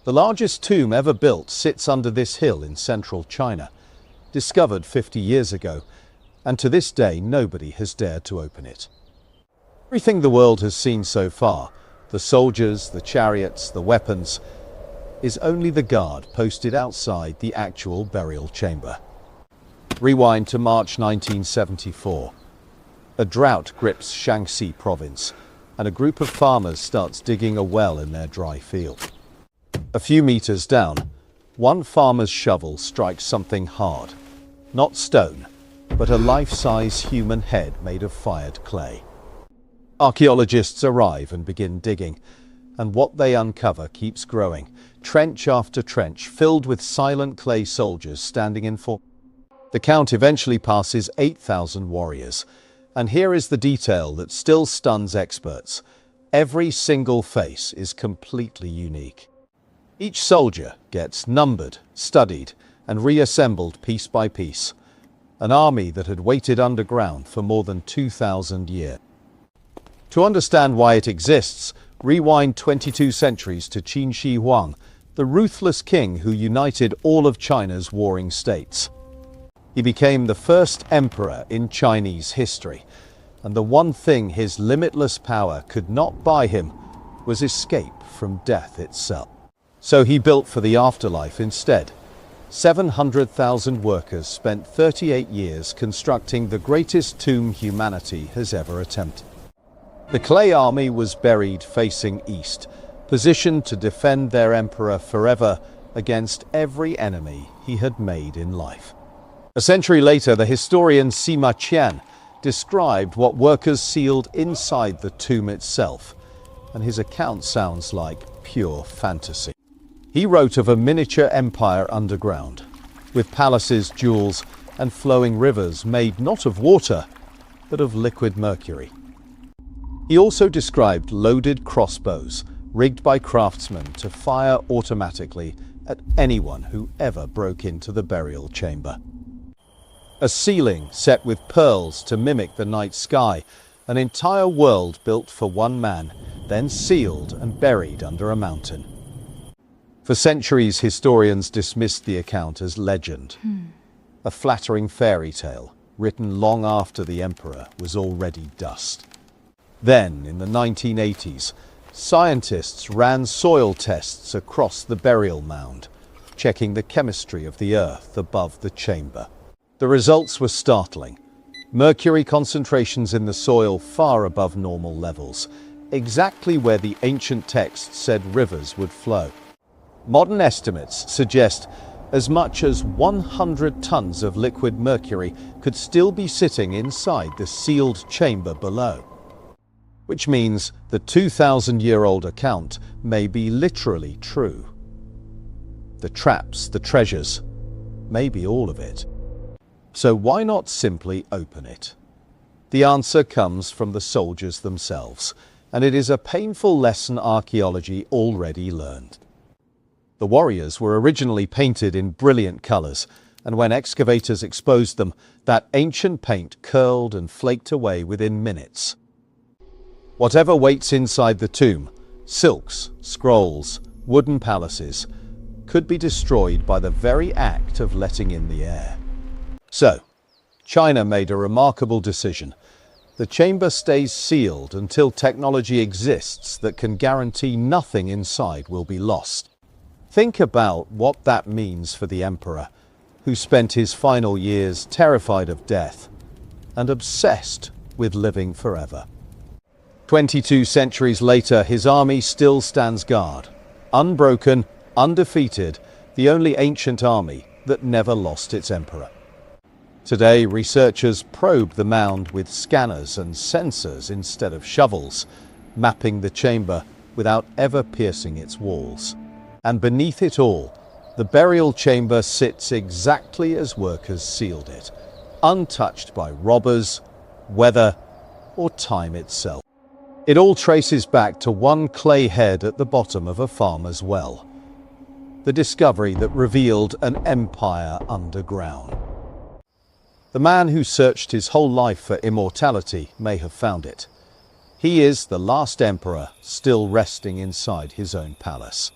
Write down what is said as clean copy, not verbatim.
The largest tomb ever built sits under this hill in central China, discovered 50 years ago, and to this day nobody has dared to open it. Everything the world has seen so far, the soldiers, the chariots, the weapons, is only the guard posted outside the actual burial chamber. Rewind to March 1974. A drought grips Shaanxi province, and a group of farmers starts digging a well in their dry field. A few meters down, one farmer's shovel strikes something hard. Not stone, but a life-size human head made of fired clay. Archaeologists arrive and begin digging, and what they uncover keeps growing, trench after trench filled with silent clay soldiers standing in form. The count eventually passes 8,000 warriors, and here is the detail that still stuns experts. Every single face is completely unique. Each soldier gets numbered, studied, and reassembled piece by piece. An army that had waited underground for more than 2,000 years. To understand why it exists, rewind 22 centuries to Qin Shi Huang, the ruthless king who united all of China's warring states. He became the first emperor in Chinese history, and the one thing his limitless power could not buy him was escape from death itself. So he built for the afterlife instead. 700,000 workers spent 38 years constructing the greatest tomb humanity has ever attempted. The clay army was buried facing east, positioned to defend their emperor forever against every enemy he had made in life. A century later, the historian Sima Qian described what workers sealed inside the tomb itself, and his account sounds like pure fantasy. He wrote of a miniature empire underground, with palaces, jewels, and flowing rivers made not of water, but of liquid mercury. He also described loaded crossbows, rigged by craftsmen to fire automatically at anyone who ever broke into the burial chamber. A ceiling set with pearls to mimic the night sky, an entire world built for one man, then sealed and buried under a mountain. For centuries, historians dismissed the account as legend, a flattering fairy tale written long after the emperor was already dust. Then, in the 1980s, scientists ran soil tests across the burial mound, checking the chemistry of the earth above the chamber. The results were startling. Mercury concentrations in the soil far above normal levels, exactly where the ancient text said rivers would flow. Modern estimates suggest as much as 100 tons of liquid mercury could still be sitting inside the sealed chamber below. Which means the 2,000-year-old account may be literally true. The traps, the treasures, maybe all of it. So why not simply open it? The answer comes from the soldiers themselves, and it is a painful lesson archaeology already learned. The warriors were originally painted in brilliant colors, and when excavators exposed them, that ancient paint curled and flaked away within minutes. Whatever waits inside the tomb, silks, scrolls, wooden palaces, could be destroyed by the very act of letting in the air. So, China made a remarkable decision. The chamber stays sealed until technology exists that can guarantee nothing inside will be lost. Think about what that means for the emperor, who spent his final years terrified of death and obsessed with living forever. 22 centuries later, his army still stands guard, unbroken, undefeated, the only ancient army that never lost its emperor. Today, researchers probe the mound with scanners and sensors instead of shovels, mapping the chamber without ever piercing its walls. And beneath it all, the burial chamber sits exactly as workers sealed it, untouched by robbers, weather, or time itself. It all traces back to one clay head at the bottom of a farmer's well. The discovery that revealed an empire underground. The man who searched his whole life for immortality may have found it. He is the last emperor still resting inside his own palace.